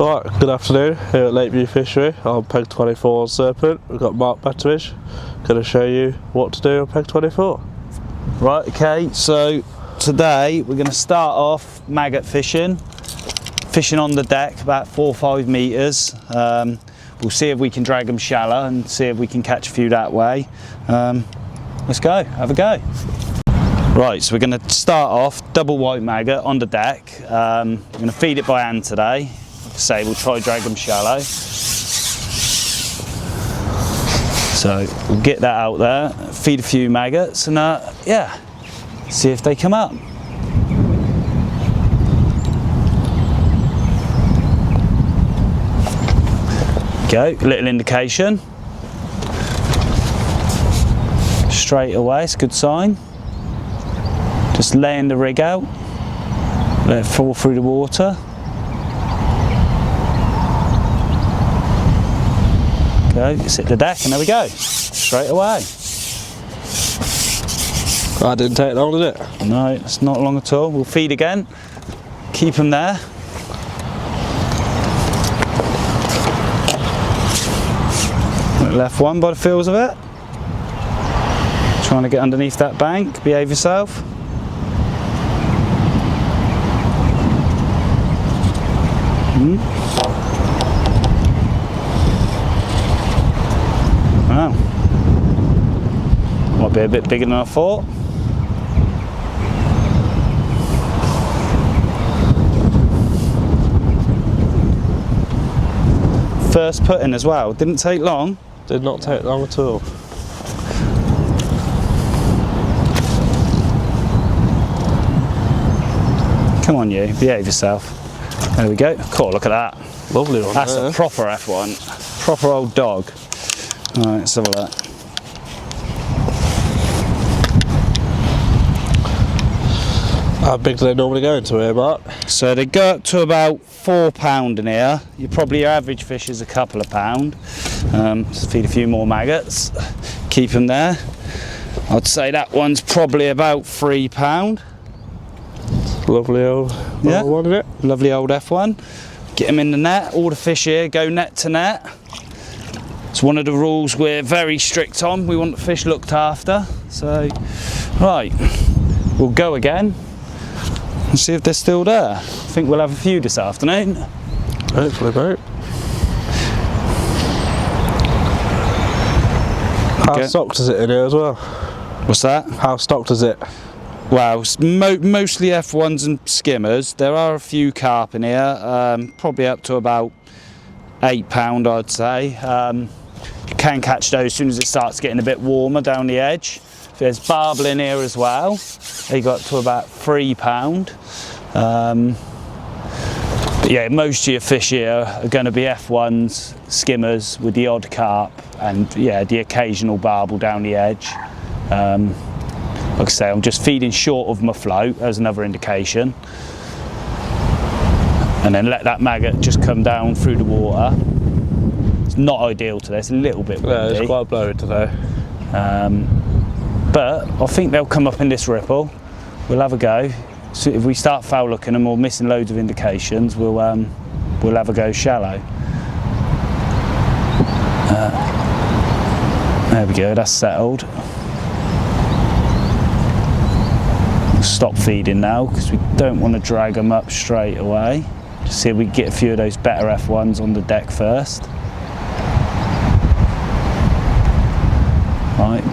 Right, good afternoon here at Lakeview Fishery on Peg 24 Serpent. We've got Mark Betteridge going to show you what to do on Peg 24. Right, okay, so today we're going to start off maggot fishing on the deck about 4 or 5 metres. We'll see if we can drag them shallow and see if we can catch a few that way. Let's go, have a go. Right, so we're going to start off double white maggot on the deck. We're going to feed it by hand today. Like I say, we'll try drag them shallow. So we'll get that out there, feed a few maggots, and yeah, see if they come up. Go, little indication. Straight away, it's a good sign. Just laying the rig out, let it fall through the water. Go, just hit the deck and there we go, straight away. That didn't take long, did it? No, it's not long at all. We'll feed again, keep them there. Left one by the feels of it. Trying to get underneath that bank, behave yourself. Wow. Might be a bit bigger than I thought. First putting as well, didn't take long. Did not take long at all. Come on you, behave yourself. There we go. Cool, look at that. Lovely one. That's a proper F1. Proper old dog. Alright, let's have a look. How big do they normally go into here, Mark? So they go up to about £4 in here. Your average fish is a couple of pound. Let's feed a few more maggots. Keep them there. I'd say that one's probably about £3. Lovely old one, isn't it? Lovely old F1. Get them in the net. All the fish here go net to net. It's one of the rules we're very strict on. We want the fish looked after. So, right, we'll go again and see if they're still there. I think we'll have a few this afternoon. Hopefully, mate. How stocked is it in here as well? What's that? How stocked is it? Well, mostly F1s and skimmers. There are a few carp in here, probably up to about £8, I'd say. You can catch those as soon as it starts getting a bit warmer down the edge. There's barbel in here as well. They got up to about £3. But yeah, most of your fish here are going to be F1s, skimmers with the odd carp, and yeah, the occasional barbel down the edge. Like I say, I'm just feeding short of my float as another indication. And then let that maggot just come down through the water. It's not ideal today, it's a little bit windy. Yeah, it's quite blowy today. But I think they'll come up in this ripple. We'll have a go. So if we start foul looking and we're missing loads of indications, we'll have a go shallow. There we go, that's settled. Stop feeding now because we don't want to drag them up straight away. Just see if we can get a few of those better F1s on the deck first. Right.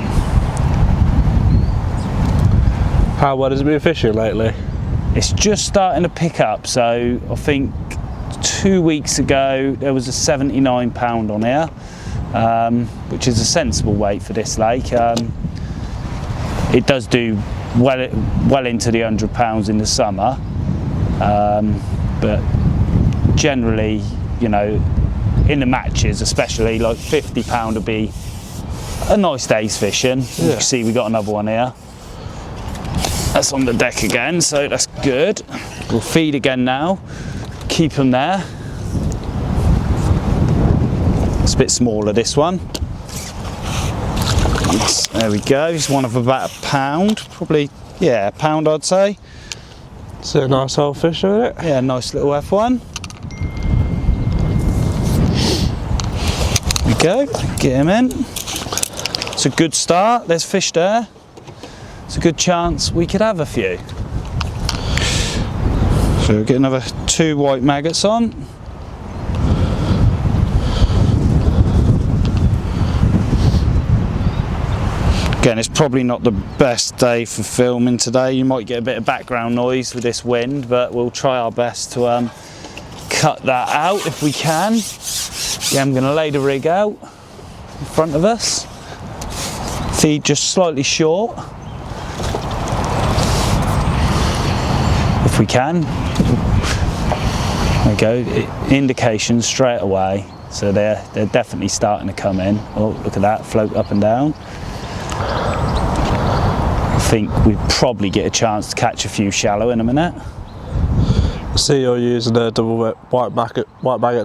How well has it been fishing lately? It's just starting to pick up, so I think 2 weeks ago there was a £79 on here, which is a sensible weight for this lake. It does do well into the £100 in the summer, but generally, you know, in the matches especially, like £50 would be a nice day's fishing. Yeah. You can see we got another one here. That's on the deck again, so that's good. We'll feed again now, keep them there. It's a bit smaller, this one. There we go, it's one of about £1, probably, yeah, £1 I'd say. It's a nice old fish, isn't it? Yeah, nice little F1. go, get him in. It's a good start, there's fish there. It's a good chance we could have a few. So we'll get another 2 white maggots on. Again, it's probably not the best day for filming today. You might get a bit of background noise with this wind, but we'll try our best to cut that out if we can. Yeah, I'm going to lay the rig out in front of us. Feed just slightly short. If we can. There we go, indications straight away. So they're definitely starting to come in. Oh, look at that, float up and down. I think we probably get a chance to catch a few shallow in a minute. I see you're using a double white maggot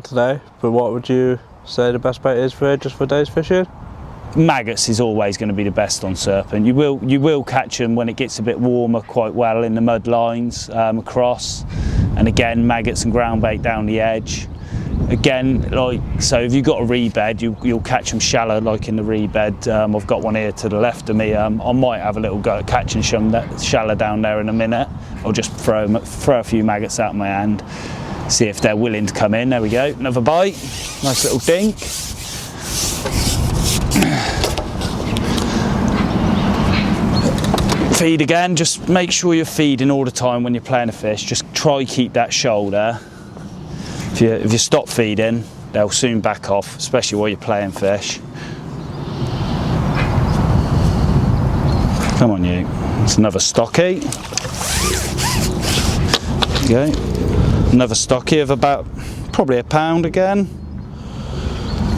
today, but what would you say the best bait is for just for days fishing? Maggots is always going to be the best on serpent. You will catch them when it gets a bit warmer quite well in the mud lines across, and again maggots and ground bait down the edge. Again, like so, if you've got a rebed, you'll catch them shallow, like in the rebed. I've got one here to the left of me. I might have a little go at catching some shallow down there in a minute. I'll just throw a few maggots out of my hand, see if they're willing to come in. There we go, another bite, nice little dink. Feed again, just make sure you're feeding all the time when you're playing a fish. Just try keep that shoulder. If you stop feeding, they'll soon back off, especially while you're playing fish. Come on you, it's another stocky. There you go, another stocky of about probably £1 again.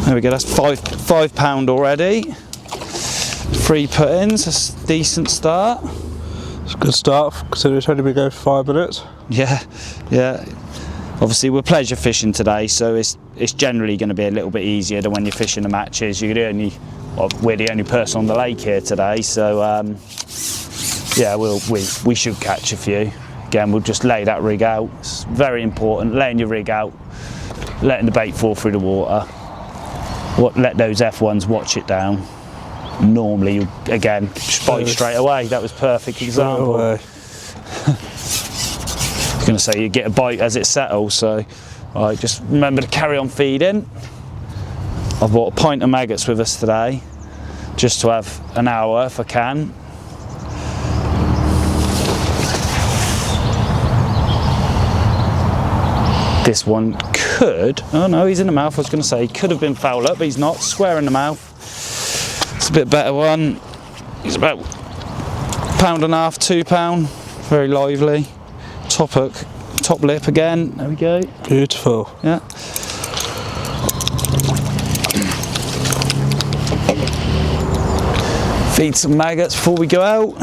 There we go, that's five pound already. 3 put-ins, that's a decent start. It's a good start, considering it's only been going for 5 minutes. Yeah, yeah. Obviously we're pleasure fishing today, so it's generally going to be a little bit easier than when you're fishing the matches. We're the only person on the lake here today, so yeah, we should catch a few. Again, we'll just lay that rig out. It's very important, laying your rig out, letting the bait fall through the water. Let those F1s watch it down. Normally, you again bite straight away. That was a perfect example. I was going to say you get a bite as it settles, so just remember to carry on feeding. I've bought a pint of maggots with us today, just to have an hour if I can. This one could, oh no, he's in the mouth. I was going to say he could have been fouled up, but he's not. Square in the mouth. It's a bit better one. He's about £1.5, £2, very lively. Top hook, top lip again. There we go. Beautiful. Yeah. Feed some maggots before we go out.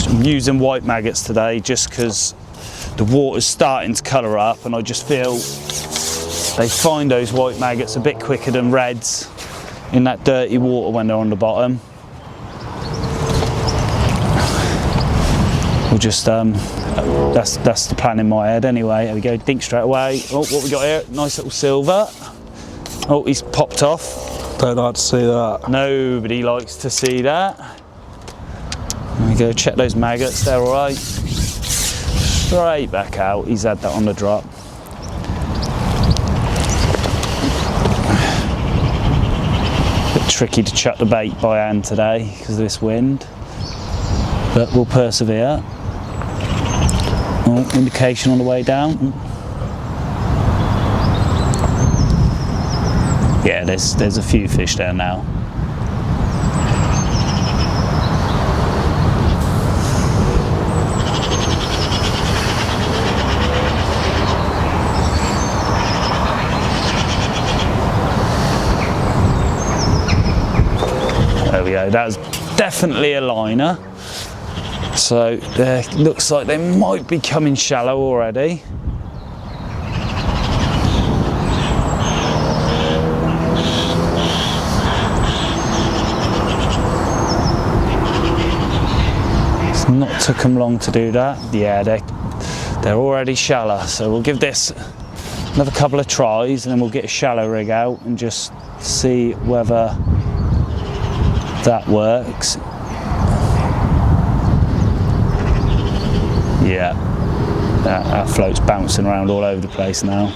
I'm using white maggots today just because the water's starting to colour up, and I just feel they find those white maggots a bit quicker than reds in that dirty water when they're on the bottom. We'll just that's the plan in my head anyway. There we go, dink straight away. Oh, what we got here? Nice little silver. Oh, he's popped off. Don't like to see that. Nobody likes to see that. There we go, check those maggots, they're all right. Straight back out, he's had that on the drop. Bit tricky to chuck the bait by hand today because of this wind, but we'll persevere. Oh, indication on the way down. Yeah, there's a few fish there now. There we go, that's definitely a liner. So looks like they might be coming shallow already. It's not took them long to do that. Yeah, they're already shallow, so we'll give this another couple of tries and then we'll get a shallow rig out and just see whether that works. Yeah, that float's bouncing around all over the place now.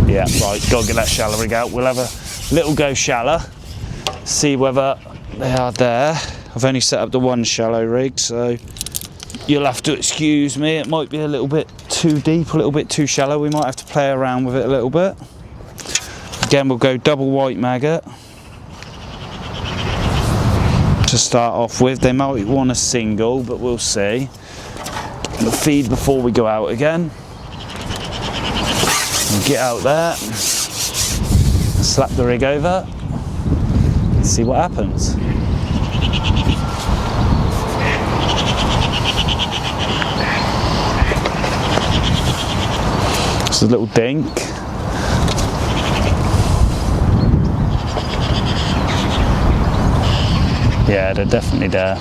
Yeah, right, gotta get that shallow rig out. We'll have a little go shallow, see whether they are there. I've only set up the one shallow rig, so you'll have to excuse me. It might be a little bit too deep, a little bit too shallow. We might have to play around with it a little bit. Again, we'll go double white maggot to start off with. They might want a single, but we'll see. We'll feed before we go out again. We'll get out there, slap the rig over, and see what happens. Just a little dink. Yeah, they're definitely there.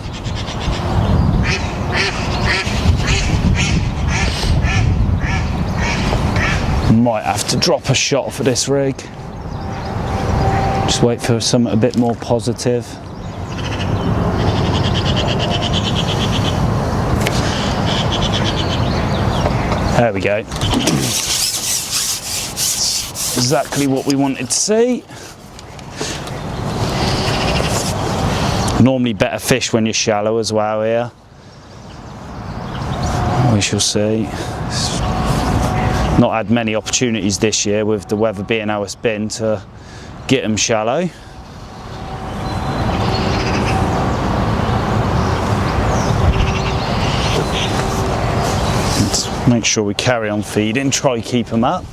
Might have to drop a shot for this rig. Just wait for something a bit more positive. There we go. Exactly what we wanted to see. Normally better fish when you're shallow as well here. We shall see. Not had many opportunities this year with the weather being how it's been to get them shallow. Let's make sure we carry on feeding, try keep them up.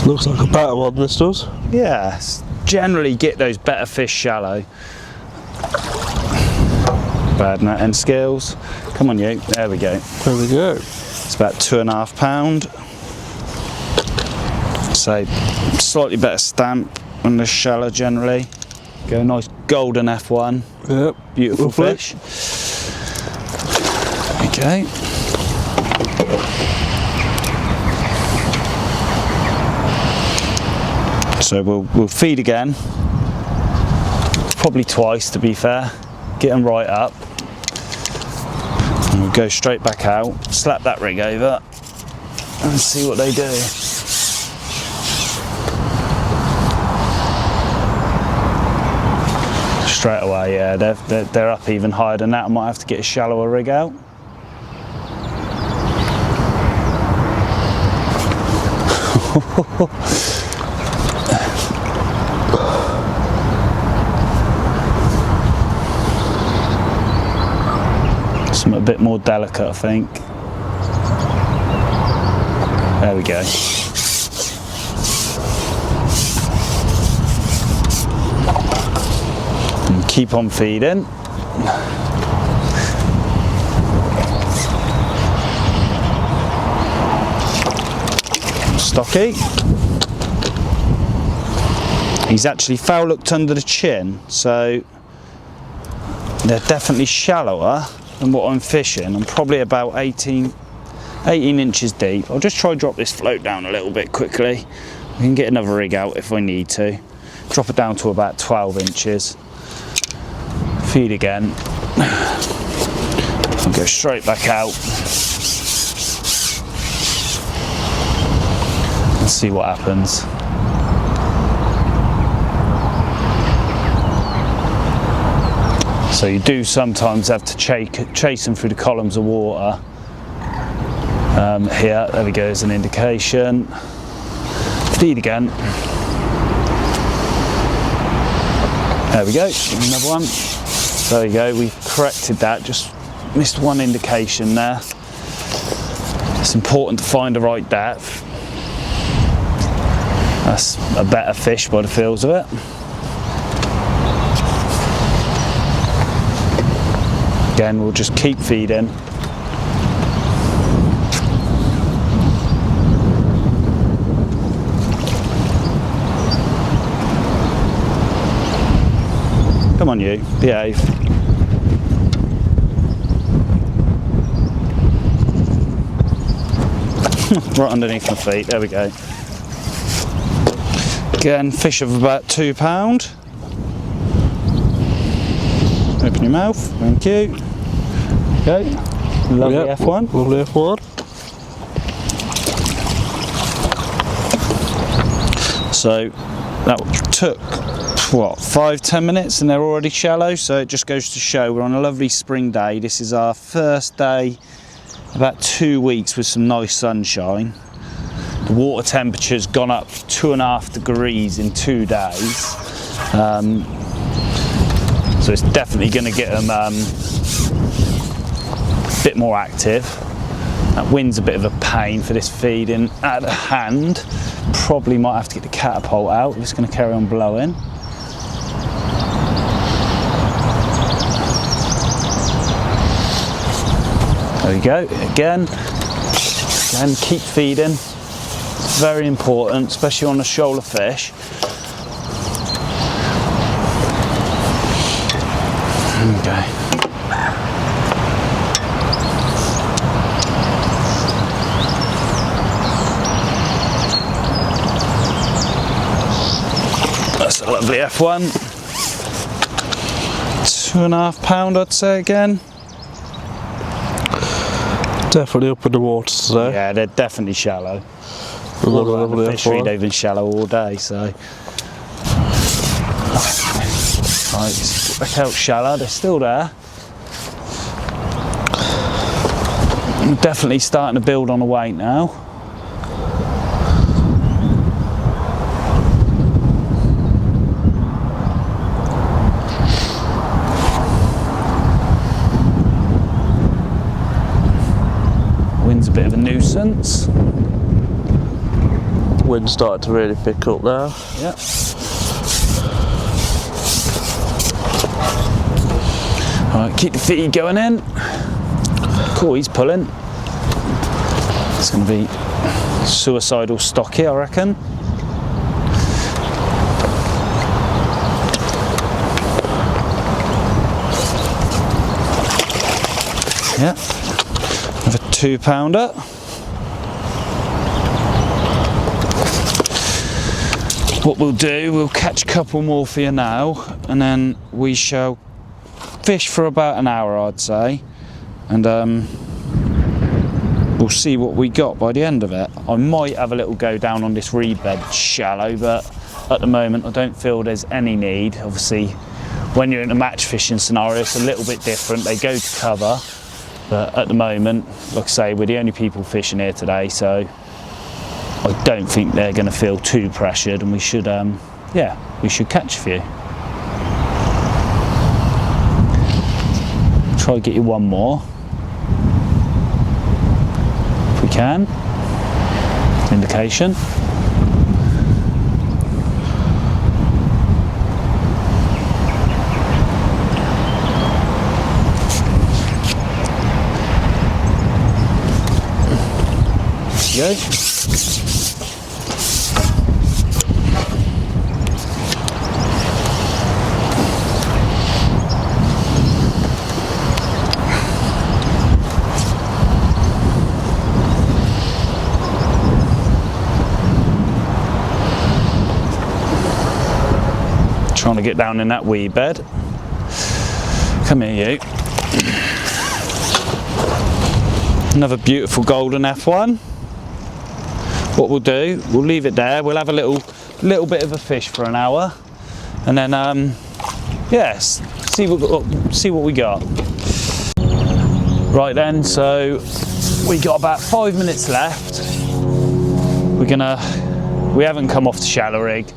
Looks like a better one, this does. Yeah, generally get those better fish shallow. Bad netting skills. Come on, you. There we go. There we go. It's about 2.5 pound. So slightly better stamp than the shallow generally. Go nice golden F1. Yep. Beautiful Lovely. fish. Okay. So we'll feed again. Probably twice to be fair. Get them right up. And we'll go straight back out, slap that rig over and see what they do. Straight away, yeah, they're up even higher than that. I might have to get a shallower rig out. Something a bit more delicate, I think. There we go. And keep on feeding. Stocky. He's actually foul hooked under the chin, so they're definitely shallower than what I'm fishing. I'm probably about 18 inches deep. I'll just try and drop this float down a little bit quickly. We can get another rig out if I need to. Drop it down to about 12 inches. Feed again. I'll go straight back out. Let's see what happens. So you do sometimes have to chase them through the columns of water. Here, there we go, as an indication. Feed again. There we go, another one. There we go, we've corrected that, just missed one indication there. It's important to find the right depth. That's a better fish by the feels of it. Again, we'll just keep feeding. Come on, you, behave. Right underneath my feet, there we go. Again, fish of about £2. Open your mouth, thank you. Okay, lovely F1. Lovely F1. So that took, what, 5-10 minutes and they're already shallow, so it just goes to show we're on a lovely spring day. This is our first day, about 2 weeks with some nice sunshine. The water temperature's gone up 2.5 degrees in 2 days. So it's definitely going to get them a bit more active. That wind's a bit of a pain for this feeding at the hand. Probably might have to get the catapult out. It's going to carry on blowing. There we go. Again, keep feeding. It's very important, especially on the shoaler fish. Okay. That's a lovely F1. £2.5, I'd say again. Definitely up in the water today. Yeah, they're definitely shallow. All around the fishery, they've been shallow all day, so. Right, look how shallow, they're still there. I'm definitely starting to build on a weight now. Wind's a bit of a nuisance. Wind started to really pick up now. Yep. Alright, keep the feet going in. Cool, he's pulling. It's going to be suicidal stocky, I reckon. Yeah. Have a £2. What we'll do, we'll catch a couple more for you now, and then we shall fish for about an hour, I'd say, and we'll see what we got by the end of it. I might have a little go down on this reed bed shallow, but at the moment I don't feel there's any need. Obviously, when you're in a match fishing scenario, it's a little bit different. They go to cover, but at the moment, like I say, we're the only people fishing here today, so I don't think they're going to feel too pressured, and we should, yeah, we should catch a few. Try to get you one more, if we can. Indication. There you go. Trying to get down in that wee bed. Come here, you. Another beautiful golden F1. What we'll do, we'll leave it there. We'll have a little bit of a fish for an hour, and then yes, see what we got. Right then, so we got about 5 minutes left. We haven't come off the shallow rig.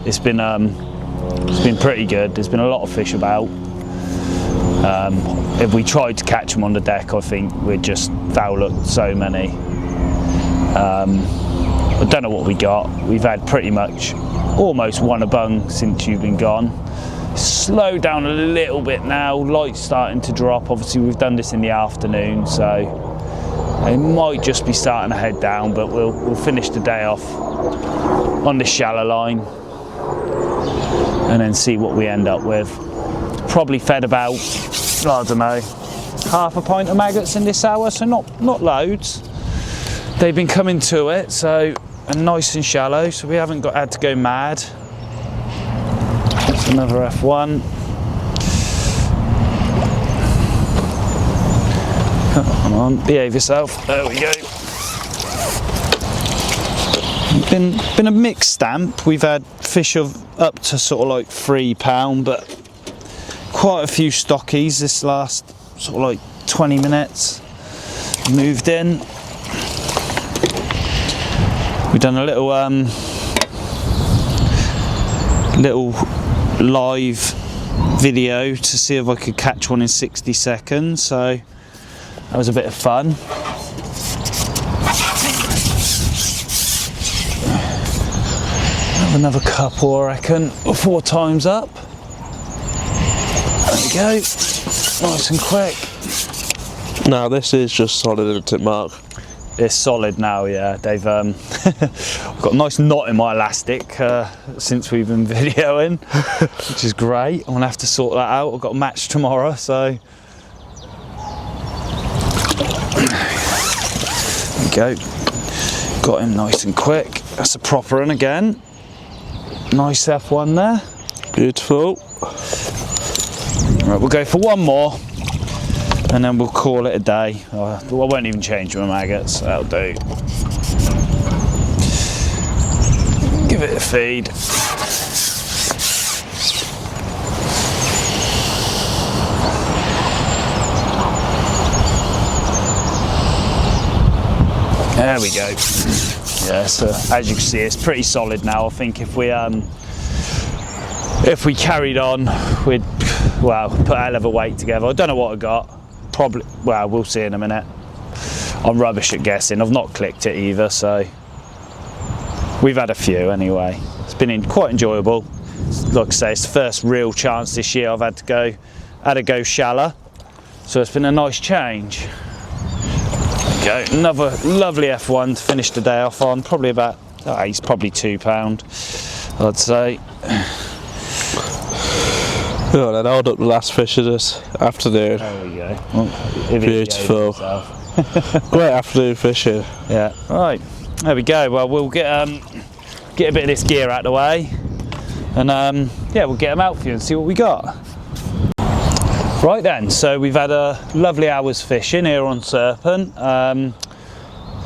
It's been pretty good. There's been a lot of fish about. If we tried to catch them on the deck, I think we'd just foul up so many. I don't know what we got. We've had pretty much almost one a bung since you've been gone. Slowed down a little bit now, light's starting to drop. Obviously we've done this in the afternoon, so it might just be starting to head down, but we'll finish the day off on the shallow line and then see what we end up with. probably fed about, I don't know, half a pint of maggots in this hour, so not loads. They've been coming to it, so and nice and shallow, so we haven't had to go mad. That's another F1. Come on, behave yourself. There we go. Been a mixed stamp. We've had fish of up to sort of like £3, but quite a few stockies this last sort of like 20 minutes. Moved in. We've done a little live video to see if I could catch one in 60 seconds, so that was a bit of fun. Have another couple, I reckon, 4 times up. There we go, nice and quick. Now this is just solid, isn't it, Mark? It's solid now, yeah. They've I've got a nice knot in my elastic since we've been videoing, which is great. I'm gonna have to sort that out. I've got a match tomorrow, so there we go. Got him nice and quick. That's a proper one again. Nice F1 there. Beautiful. Right, we'll go for one more, and then we'll call it a day. I won't even change my maggots, that'll do. Give it a feed. There we go. Yeah, so as you can see, it's pretty solid now. I think if we carried on, we'd put a hell of a weight together. I don't know what I got. Probably, well, we'll see in a minute. I'm rubbish at guessing. I've not clicked it either, so we've had a few anyway. It's been quite enjoyable. Like I say, it's the first real chance this year I've had to go shallow, so it's been a nice change. There we go, another lovely F1 to finish the day off on. Probably about, he's probably £2, I'd say. Oh, then hold up the last fish of this afternoon. There we go. Well, beautiful. Great afternoon fishing. Yeah. Right. There we go. Well, we'll get a bit of this gear out of the way, and yeah, we'll get them out for you and see what we got. Right then. So we've had a lovely hour's fishing here on Serpent.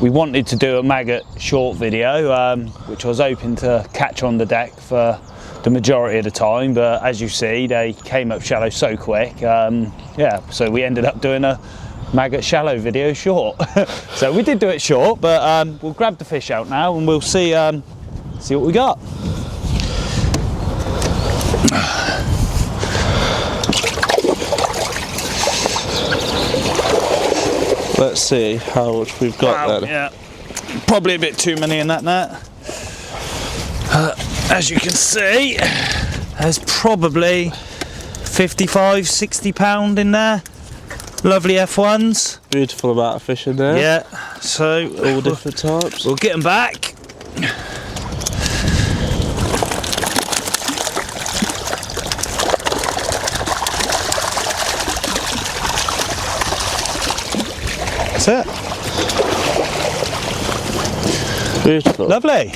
We wanted to do a maggot short video, which I was hoping to catch on the deck for the majority of the time, but as you see, they came up shallow so quick. Yeah, so we ended up doing a maggot shallow video short. So we did do it short, but we'll grab the fish out now and we'll see what we got. Let's see how much we've got then. Yeah, probably a bit too many in that net. As you can see, there's probably 55, 60 pound in there. Lovely F1s. Beautiful amount of fish in there. Yeah, so all different types. We'll get them back. That's it. Beautiful. Lovely.